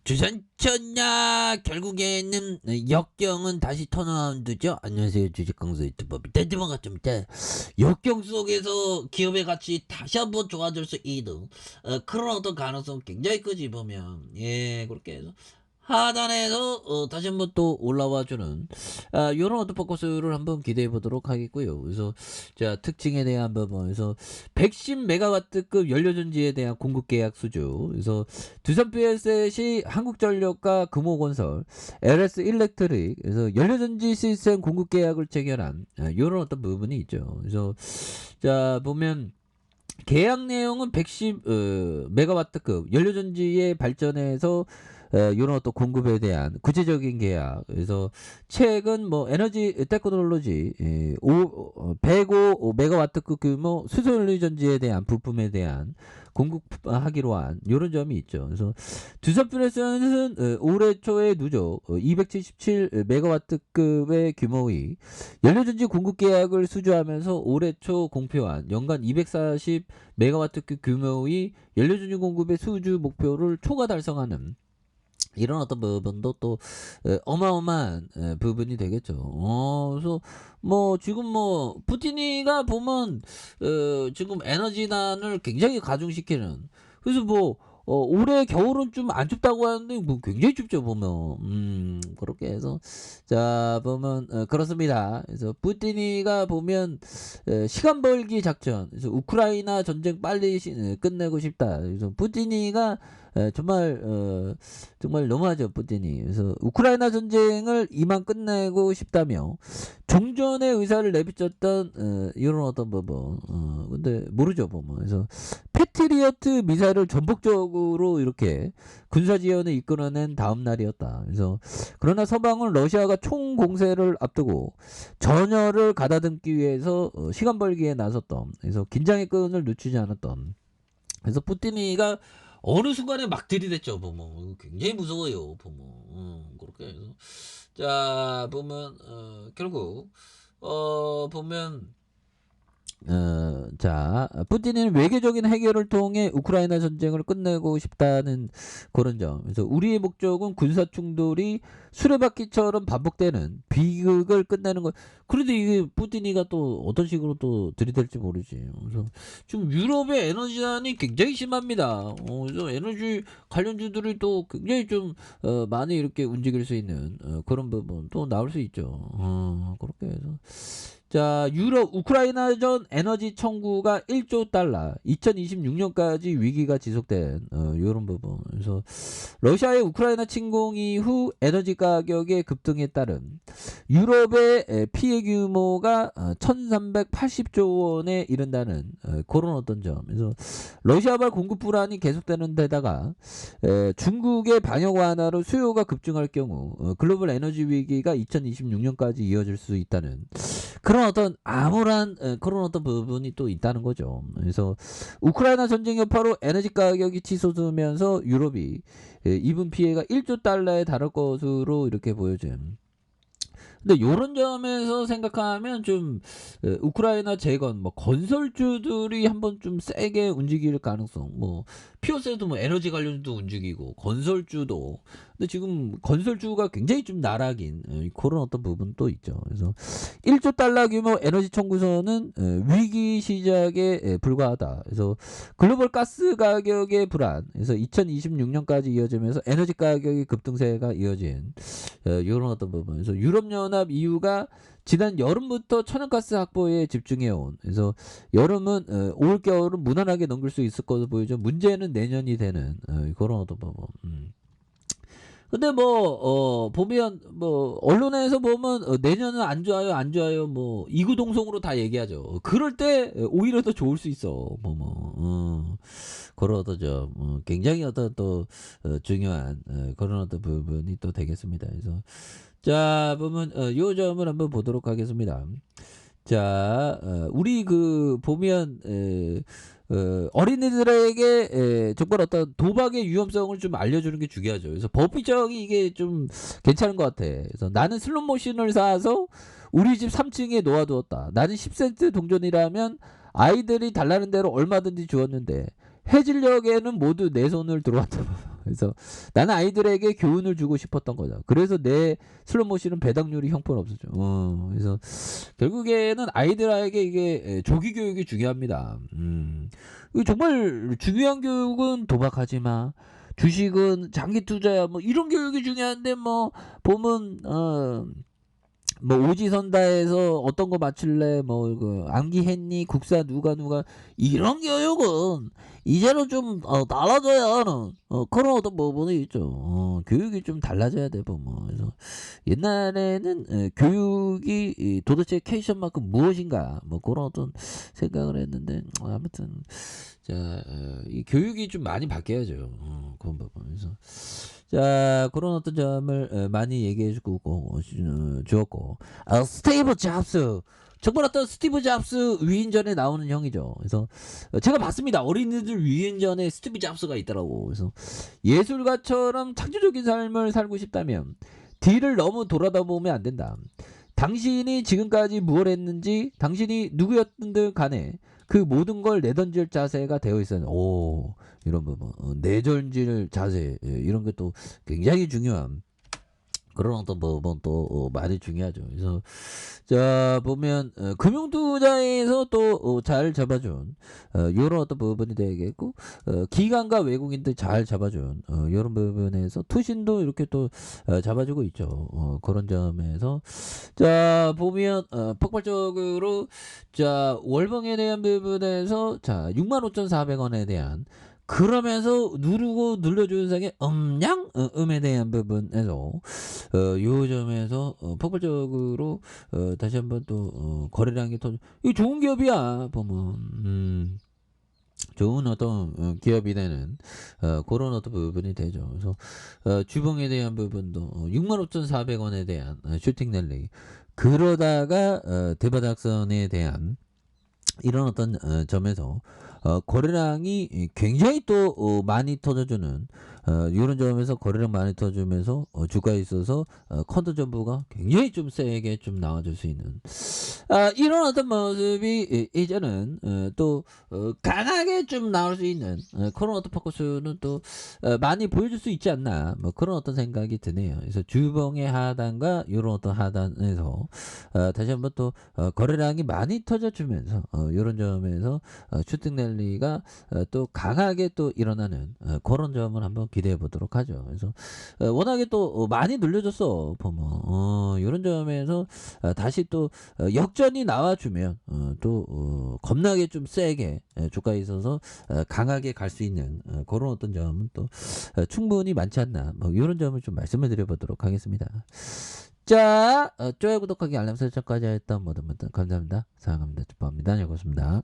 주선천야 결국에는 역경은 다시 턴어라운드죠. 안녕하세요, 주식강사 유튜버 대지방가 좀 역경 속에서 기업의 가치 다시 한번 좋아질 수 있는 그런 어떤 가능성 굉장히 크지 보면. 예, 그렇게 해서 하단에서 다시 한번 또 올라와주는 요런 어떤 포커스를 한번 기대해 보도록 하겠고요. 그래서 자, 특징에 대한 부분에서 110메가와트급 연료전지에 대한 공급 계약 수주. 그래서 두산 PSI 한국전력과 금호건설, LS 일렉트릭, 그래서 연료전지 시스템 공급 계약을 체결한 요런 어떤 부분이 있죠. 그래서 자, 보면 계약 내용은 110 메가와트급 연료전지의 발전에서 이런 어떤 공급에 대한 구체적인 계약. 그래서 최근 뭐 에너지 테크놀로지 105 메가와트급 규모 수소연료전지에 대한 부품에 대한 공급하기로 한 이런 점이 있죠. 그래서 두산프레스는 올해 초에 누적 277 메가와트급의 규모의 연료전지 공급 계약을 수주하면서 올해 초 공표한 연간 240 메가와트급 규모의 연료전지 공급의 수주 목표를 초과 달성하는 이런 어떤 부분도 또 어마어마한 부분이 되겠죠. 그래서 뭐 지금 뭐 푸틴이가 보면 지금 에너지난을 굉장히 가중시키는. 그래서 뭐 올해 겨울은 좀 안 춥다고 하는데 뭐 굉장히 춥죠 보면. 그렇게 해서 자 보면 그렇습니다. 그래서 푸틴이가 보면 시간 벌기 작전. 그래서 우크라이나 전쟁 빨리 끝내고 싶다. 그래서 푸틴이가 정말 너무하죠 푸틴이. 그래서 우크라이나 전쟁을 이만 끝내고 싶다며 종전의 의사를 내비쳤던 이런 어떤 부분. 근데 모르죠 보면. 그래서 패트리어트 미사일을 전폭적으로 이렇게 군사 지원을 이끌어낸 다음 날이었다. 그래서 그러나 서방은 러시아가 총 공세를 앞두고 전열을 가다듬기 위해서 시간 벌기에 나섰던. 그래서 긴장의 끈을 늦추지 않았던. 그래서 푸틴이가 어느 순간에 막 들이댔죠 보면. 굉장히 무서워요 보면. 그렇게 해서 자 보면 결국 보면 자, 푸틴은 외교적인 해결을 통해 우크라이나 전쟁을 끝내고 싶다는 그런 점. 그래서 우리의 목적은 군사 충돌이 수레바퀴처럼 반복되는 비극을 끝내는 것. 그런데 이게 푸틴이가 또 어떤 식으로 또 들이댈지 모르지. 그래서 지금 유럽의 에너지난이 굉장히 심합니다. 그래서 에너지 관련주들이 또 굉장히 좀 많이 이렇게 움직일 수 있는 그런 부분 또 나올 수 있죠. 그렇게 해서. 자, 유럽 우크라이나전 에너지 청구가 1조 달러, 2026년까지 위기가 지속된 이런 부분. 그래서 러시아의 우크라이나 침공 이후 에너지 가격의 급등에 따른 유럽의 피해 규모가 1,380조 원에 이른다는 그런 어떤 점. 그래서 러시아발 공급 불안이 계속되는 데다가 중국의 방역 완화로 수요가 급증할 경우 글로벌 에너지 위기가 2026년까지 이어질 수 있다는 그런 어떤 암울한 그런 어떤 부분이 또 있다는 거죠. 그래서 우크라이나 전쟁 여파로 에너지 가격이 치솟으면서 유럽이 입은 피해가 1조 달러에 달할 것으로 이렇게 보여진. 근데 요런 점에서 생각하면 좀 우크라이나 재건 뭐 건설주들이 한번 좀 세게 움직일 가능성. 뭐 피오스도 뭐 에너지 관련도 움직이고 건설주도. 근데 지금 건설주가 굉장히 좀 나락인 그런 어떤 부분도 있죠. 그래서 1조 달러 규모 에너지 청구서는 위기 시작에 불과하다. 그래서 글로벌 가스 가격의 불안. 그래서 2026년까지 이어지면서 에너지 가격의 급등세가 이어진 이런 어떤 부분. 그래서 유럽연합 EU가 지난 여름부터 천연가스 확보에 집중해온. 그래서 여름은 올 겨울은 무난하게 넘길 수 있을 것으로 보이죠. 문제는 내년이 되는 그런 어떤 부분. 근데 뭐 보면 뭐 언론에서 보면 내년은 안 좋아요 뭐 이구동성으로 다 얘기하죠. 그럴 때 오히려 더 좋을 수 있어 뭐 그런 어떤 점 굉장히 어떤 또 중요한 그런 어떤 부분이 또 되겠습니다. 그래서 자 보면 요 점을 한번 보도록 하겠습니다. 자 우리 그 보면 어린이들에게 정말 어떤 도박의 위험성을 좀 알려주는 게 중요하죠. 그래서 법적이 이게 좀 괜찮은 것 같아. 그래서 나는 슬롯머신을 사서 우리 집 3층에 놓아두었다. 나는 10센트 동전이라면 아이들이 달라는 대로 얼마든지 주었는데 해질녘에는 모두 내 손을 들어왔다. 그래서 나는 아이들에게 교훈을 주고 싶었던 거죠. 그래서 내 슬롯머신은 배당률이 형편없었죠. 그래서 결국에는 아이들에게 이게 조기 교육이 중요합니다. 이거 정말 중요한 교육은 도박하지 마. 주식은 장기 투자야. 뭐 이런 교육이 중요한데 뭐 보면 뭐 오지선다에서 어떤 거 맞출래? 뭐 그 암기했니? 국사 누가 이런 교육은 이제는 좀 달라져야 하는 그런 어떤 부분이 있죠. 교육이 좀 달라져야 돼 보면. 그래서 옛날에는 교육이 도대체 캐션만큼 무엇인가 뭐 그런 어떤 생각을 했는데 아무튼 자, 이 교육이 좀 많이 바뀌어야죠. 그런 부분에서. 자, 그런 어떤 점을 많이 얘기해 주고 주었고, 스티브 잡스. 정말 어떤 스티브 잡스 위인전에 나오는 형이죠. 그래서 제가 봤습니다. 어린이들 위인전에 스티브 잡스가 있더라고. 그래서 예술가처럼 창조적인 삶을 살고 싶다면 뒤를 너무 돌아다 보면 안 된다. 당신이 지금까지 무엇 했는지, 당신이 누구였든 간에 그 모든 걸 내던질 자세가 되어 있어요. 오, 이런 부분. 내던질 자세, 이런 것도 굉장히 중요한 그런 어떤 부분 또 많이 중요하죠. 그래서 자 보면 금융투자에서 또 잘 잡아준 요런 어떤 부분이 되겠고 기관과 외국인들 잘 잡아준 요런 부분에서 투신도 이렇게 또 잡아주고 있죠. 그런 점에서 자 보면 폭발적으로 자 월봉에 대한 부분에서 자 65,400원에 대한 그러면서 누르고 눌러주는 상의 음에 대한 부분에서 요 점에서 폭발적으로 다시 한번 또 거래량이 더 이거 좋은 기업이야 보면 좋은 어떤 기업이 되는 그런 어떤 부분이 되죠. 그래서 주봉에 대한 부분도 65,400원에 대한 슈팅 랠리 그러다가 대바닥선에 대한 이런 어떤 점에서 거래량이 굉장히 또 많이 터져주는 이런 점에서 거래량 많이 터주면서 주가에 있어서 컨트 전부가 굉장히 좀 세게 좀 나와줄 수 있는 이런 어떤 모습이 이제는 또 강하게 좀 나올 수 있는 그런 어떤 포커스는 또 많이 보여줄 수 있지 않나 뭐 그런 어떤 생각이 드네요. 그래서 주봉의 하단과 이런 어떤 하단에서 다시 한번 또 거래량이 많이 터져주면서 이런 점에서 슈팅 랠리가 또 강하게 또 일어나는 그런 점을 한번 기대해 보도록 하죠. 그래서 워낙에 또 많이 눌려줬어 보면 이런 점에서 다시 또 역전이 나와주면 또 겁나게 좀 세게 주가에 있어서 강하게 갈 수 있는 그런 어떤 점은 또 충분히 많지 않나 뭐 이런 점을 좀 말씀을 드려보도록 하겠습니다. 자, 좋아요, 구독하기, 알람 설정까지 했던 모든 분들 감사합니다. 사랑합니다. 축복합니다. 안녕히 계십니다.